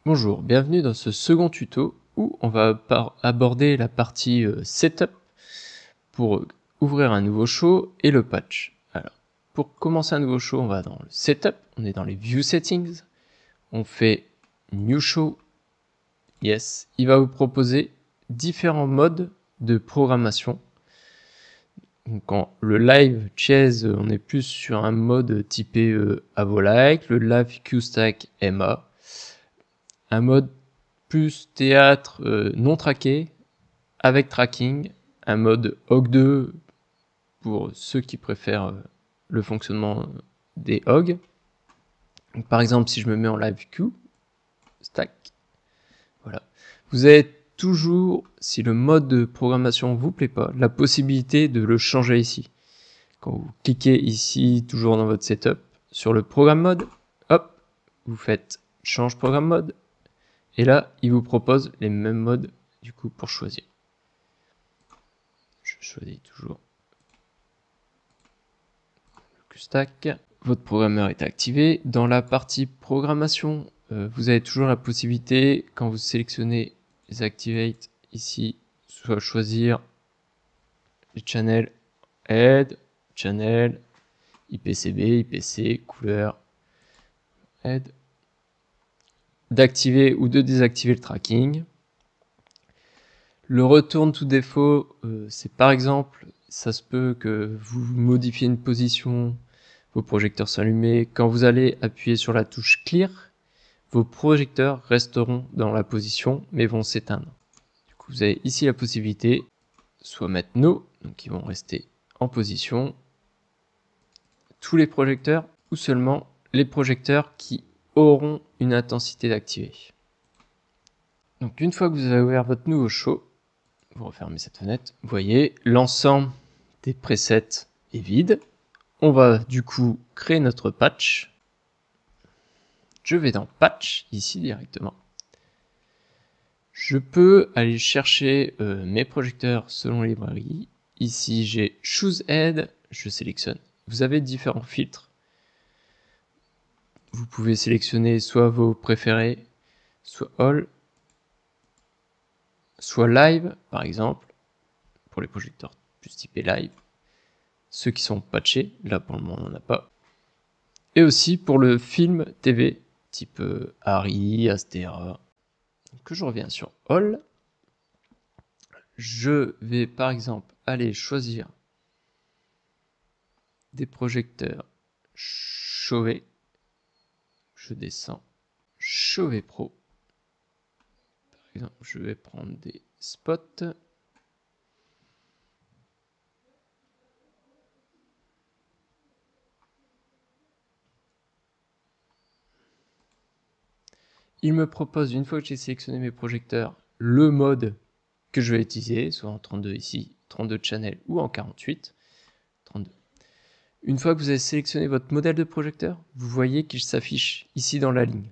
Bonjour, bienvenue dans ce second tuto où on va aborder la partie Setup pour ouvrir un nouveau show et le patch. Alors, pour commencer un nouveau show, on va dans le Setup, on est dans les View Settings, on fait New Show, Yes, il va vous proposer différents modes de programmation. Donc, quand le live chess, on est plus sur un mode typé Avolike, le live QStack MA, un mode plus théâtre non traqué avec tracking, un mode HOG2 pour ceux qui préfèrent le fonctionnement des HOG. Donc, par exemple, si je me mets en live queue, stack, voilà. Vous avez toujours, si le mode de programmation vous plaît pas, la possibilité de le changer ici. Quand vous cliquez ici, toujours dans votre setup, sur le programme mode, hop, vous faites change programme mode, et là, il vous propose les mêmes modes du coup pour choisir. Je choisis toujours le QStack. Votre programmeur est activé. Dans la partie programmation, vous avez toujours la possibilité, quand vous sélectionnez les Activate ici, soit choisir les channels Head, Channel, IPCB, IPC, couleur, Head, d'activer ou de désactiver le tracking. Le return to défaut, c'est par exemple, ça se peut que vous modifiez une position, vos projecteurs sont allumés. Quand vous allez appuyer sur la touche Clear, vos projecteurs resteront dans la position, mais vont s'éteindre. Du coup, vous avez ici la possibilité, soit mettre No, donc ils vont rester en position, tous les projecteurs, ou seulement les projecteurs qui auront une intensité d'activer. Donc une fois que vous avez ouvert votre nouveau show, vous refermez cette fenêtre, vous voyez, l'ensemble des presets est vide. On va du coup créer notre patch. Je vais dans Patch, ici directement. Je peux aller chercher mes projecteurs selon les librairies. Ici, j'ai Choose Head, je sélectionne. Vous avez différents filtres. Vous pouvez sélectionner soit vos préférés, soit All, soit Live, par exemple, pour les projecteurs plus typés Live. Ceux qui sont patchés, là pour le moment on n'en a pas. Et aussi pour le film TV, type Harry, Astera. Donc je reviens sur All. Je vais par exemple aller choisir des projecteurs Chauvet. Je descends Chauvet Pro. Par exemple, je vais prendre des spots. Il me propose, une fois que j'ai sélectionné mes projecteurs, le mode que je vais utiliser, soit en 32 ici, 32 channel ou en 48. 32. Une fois que vous avez sélectionné votre modèle de projecteur, vous voyez qu'il s'affiche ici dans la ligne,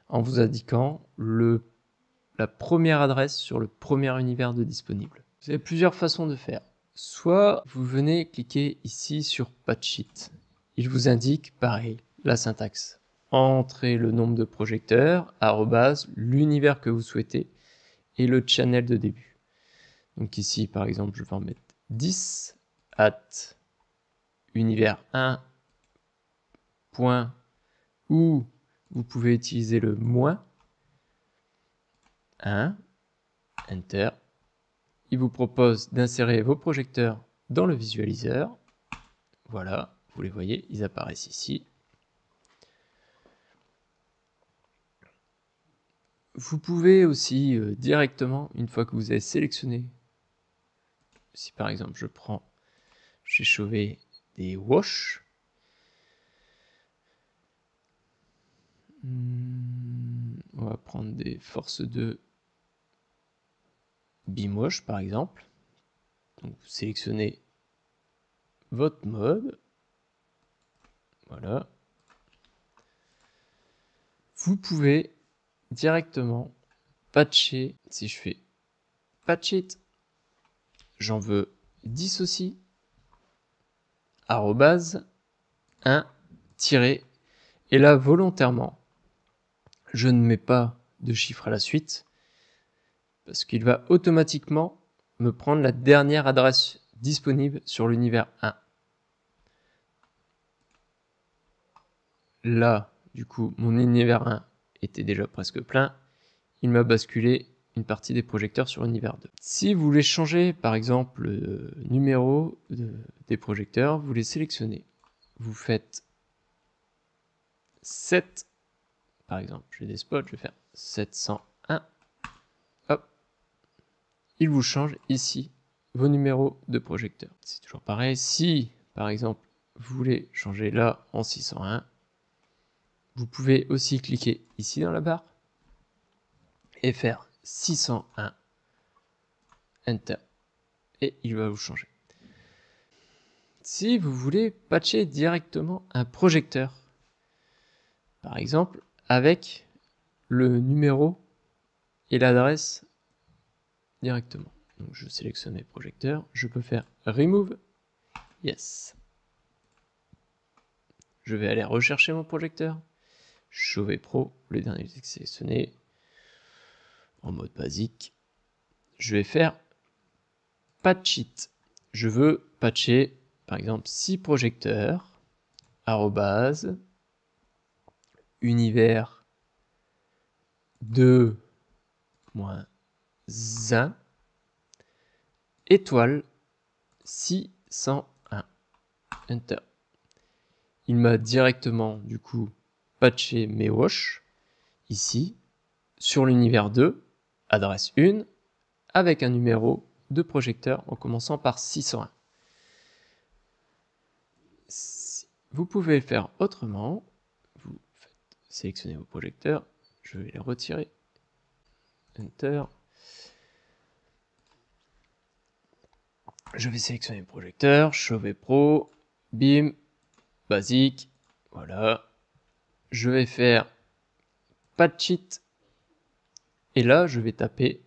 en vous indiquant la première adresse sur le premier univers de disponible. Vous avez plusieurs façons de faire. Soit vous venez cliquer ici sur Patchit. Il vous indique, pareil, la syntaxe. Entrez le nombre de projecteurs, arrobase, l'univers que vous souhaitez et le channel de début. Donc ici, par exemple, je vais en mettre 10 at univers 1 point, ou vous pouvez utiliser le moins 1, Enter. Il vous propose d'insérer vos projecteurs dans le visualiseur. Voilà, vous les voyez, ils apparaissent ici. Vous pouvez aussi directement, une fois que vous avez sélectionné, si par exemple je prends chez Chauvet des wash, on va prendre des forces de beam wash par exemple. Donc vous sélectionnez votre mode, voilà. Vous pouvez directement patcher, si je fais patch it, j'en veux 10 aussi, arrobase 1 tiré, et là volontairement, je ne mets pas de chiffres à la suite, parce qu'il va automatiquement me prendre la dernière adresse disponible sur l'univers 1. Là, du coup, mon univers 1 était déjà presque plein. Il m'a basculé une partie des projecteurs sur l'univers 2. Si vous voulez changer, par exemple, le numéro des projecteurs, vous les sélectionnez. Vous faites 7, par exemple, j'ai des spots, je vais faire 701. Hop. Il vous change ici vos numéros de projecteurs. C'est toujours pareil. Si, par exemple, vous voulez changer là en 601, vous pouvez aussi cliquer ici dans la barre et faire 601, Enter, et il va vous changer. Si vous voulez patcher directement un projecteur, par exemple avec le numéro et l'adresse directement. Donc je sélectionne mes projecteurs, je peux faire Remove, Yes. Je vais aller rechercher mon projecteur, Chauvet Pro, le dernier sélectionné, en mode basique. Je vais faire Patch It. Je veux patcher, par exemple, 6 projecteurs, arrobase, univers 2-1, étoile 601, Enter. Il m'a directement, du coup, patché mes wash, ici, sur l'univers 2, adresse 1, avec un numéro de projecteur en commençant par 601. Vous pouvez le faire autrement. Vous sélectionnez vos projecteurs. Je vais les retirer. Enter. Je vais sélectionner le projecteur. Chauvet Pro. Bim. Basique. Voilà. Je vais faire Patch It. Et là, je vais taper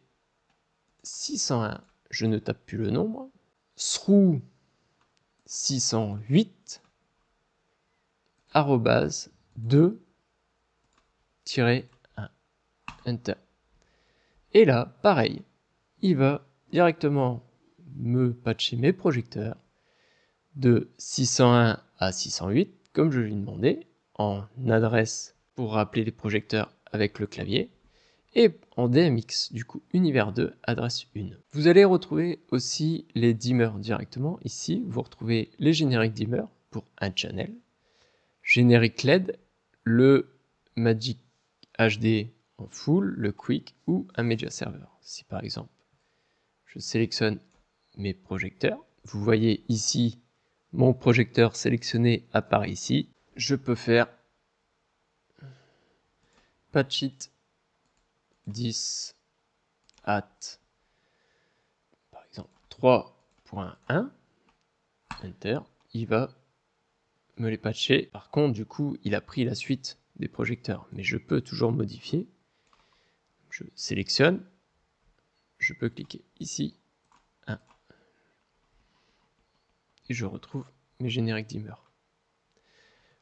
601. Je ne tape plus le nombre. Through 608. Arrobase 2-1. Enter. Et là, pareil, il va directement me patcher mes projecteurs de 601 à 608, comme je lui demandais, en adresse pour rappeler les projecteurs avec le clavier, et en DMX, du coup, univers 2, adresse 1. Vous allez retrouver aussi les dimmers directement. Ici, vous retrouvez les génériques dimmers pour un channel, générique LED, le Magic HD en full, le quick ou un media server. Si par exemple, je sélectionne mes projecteurs, vous voyez ici mon projecteur sélectionné apparaît ici. Je peux faire patch it 10 at par exemple 3.1, Enter, il va me les patcher. Par contre, du coup, il a pris la suite des projecteurs, mais je peux toujours modifier. Je sélectionne, je peux cliquer ici, 1, et je retrouve mes génériques dimmer.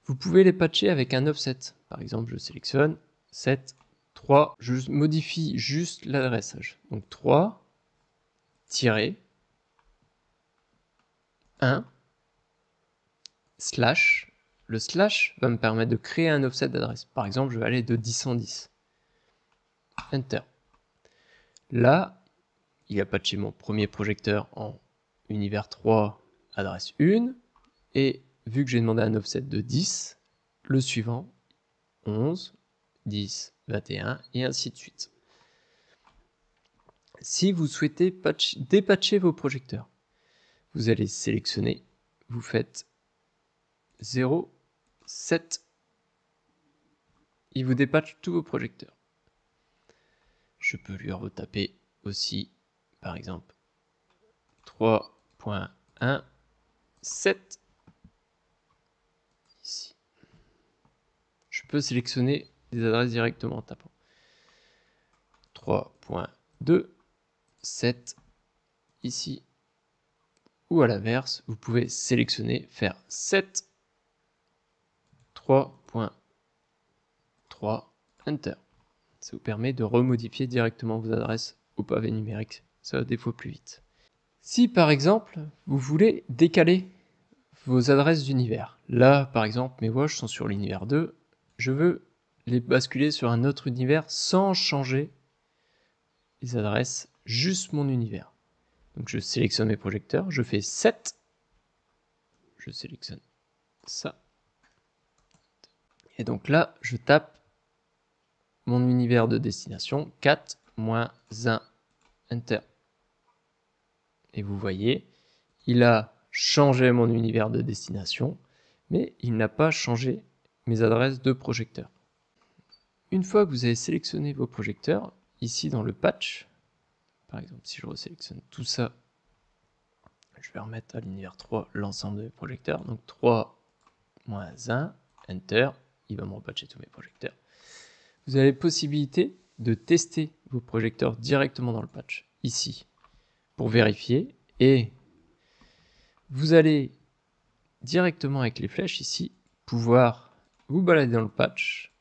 Vous pouvez les patcher avec un offset. Par exemple, je sélectionne 7, 3, je modifie juste l'adressage. Donc 3, -1, slash. Le slash va me permettre de créer un offset d'adresse. Par exemple, je vais aller de 10 en 10. Enter. Là, il a patché mon premier projecteur en univers 3, adresse 1. Et vu que j'ai demandé un offset de 10, le suivant, 11, 10, 21, et ainsi de suite. Si vous souhaitez dépatcher vos projecteurs, vous allez sélectionner, vous faites 0, 7, il vous dépatche tous vos projecteurs. Je peux lui retaper aussi, par exemple, 3.1, 7, ici. Je peux sélectionner des adresses directement en tapant 3.2, 7, ici. Ou à l'inverse, vous pouvez sélectionner, faire 7, 3.3, Enter. Ça vous permet de remodifier directement vos adresses au pavé numérique. Ça va des fois plus vite. Si par exemple, vous voulez décaler vos adresses d'univers. Là, par exemple, mes watches sont sur l'univers 2. Je veux les basculer sur un autre univers sans changer les adresses, juste mon univers. Donc je sélectionne mes projecteurs, je fais 7. Je sélectionne ça. Et donc là, je tape mon univers de destination 4 moins 1 Enter. Et vous voyez, il a changé mon univers de destination, mais il n'a pas changé mes adresses de projecteurs. Une fois que vous avez sélectionné vos projecteurs, ici dans le patch, par exemple si je resélectionne tout ça, je vais remettre à l'univers 3 l'ensemble de mes projecteurs, donc 3 moins 1, Enter, il va me repatcher tous mes projecteurs. Vous avez la possibilité de tester vos projecteurs directement dans le patch, ici, pour vérifier, et vous allez directement avec les flèches ici, pouvoir vous balader dans le patch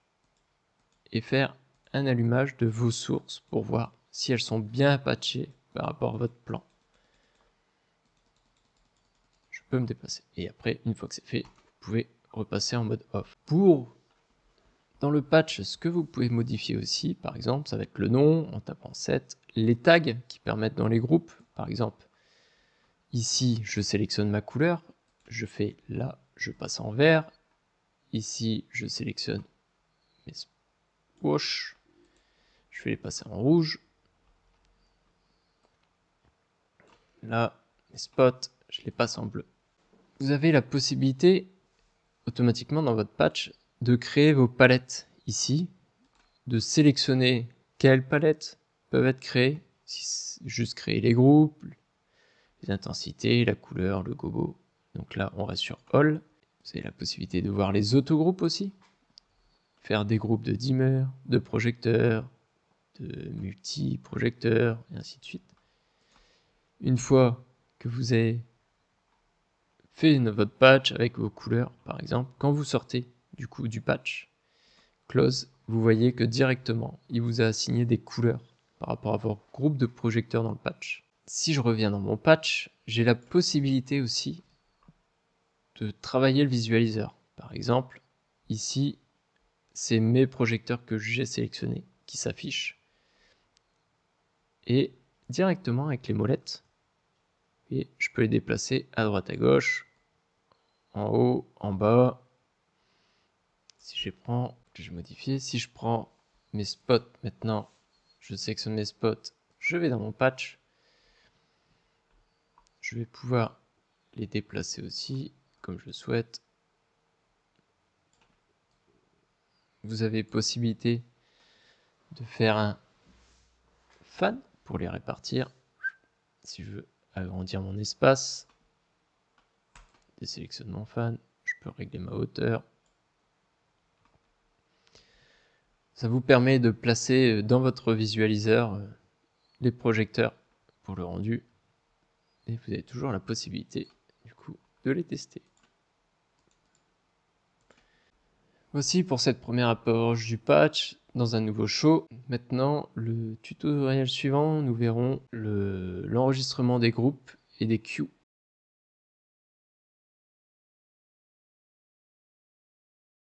et faire un allumage de vos sources pour voir si elles sont bien patchées par rapport à votre plan. Je peux me déplacer. Et après, une fois que c'est fait, vous pouvez repasser en mode off. Dans le patch, ce que vous pouvez modifier aussi, par exemple, ça va être le nom en tapant 7, les tags qui permettent dans les groupes, par exemple, ici, je sélectionne ma couleur, je fais là, je passe en vert, ici, je sélectionne mes wash, je vais les passer en rouge, là, mes spots, je les passe en bleu. Vous avez la possibilité, automatiquement dans votre patch, de créer vos palettes ici, de sélectionner quelles palettes peuvent être créées, juste créer les groupes, les intensités, la couleur, le gobo. Donc là, on reste sur All. Vous avez la possibilité de voir les autogroupes aussi, faire des groupes de dimmers, de projecteurs, de multi-projecteurs, et ainsi de suite. Une fois que vous avez fait votre patch avec vos couleurs, par exemple, quand vous sortez du coup du patch, close, vous voyez que directement, il vous a assigné des couleurs par rapport à vos groupes de projecteurs dans le patch. Si je reviens dans mon patch, j'ai la possibilité aussi de travailler le visualiseur. Par exemple, ici, c'est mes projecteurs que j'ai sélectionnés qui s'affichent. Et directement avec les molettes, et je peux les déplacer à droite à gauche, en haut, en bas. Si je prends, je vais modifier. Si je prends mes spots maintenant, je sélectionne mes spots, je vais dans mon patch. Je vais pouvoir les déplacer aussi, comme je le souhaite. Vous avez possibilité de faire un fan pour les répartir. Si je veux agrandir mon espace, désélectionne mon fan, je peux régler ma hauteur. Ça vous permet de placer dans votre visualiseur les projecteurs pour le rendu. Et vous avez toujours la possibilité du coup de les tester. Voici pour cette première approche du patch dans un nouveau show. Maintenant, le tutoriel suivant, nous verrons l'enregistrement des groupes et des queues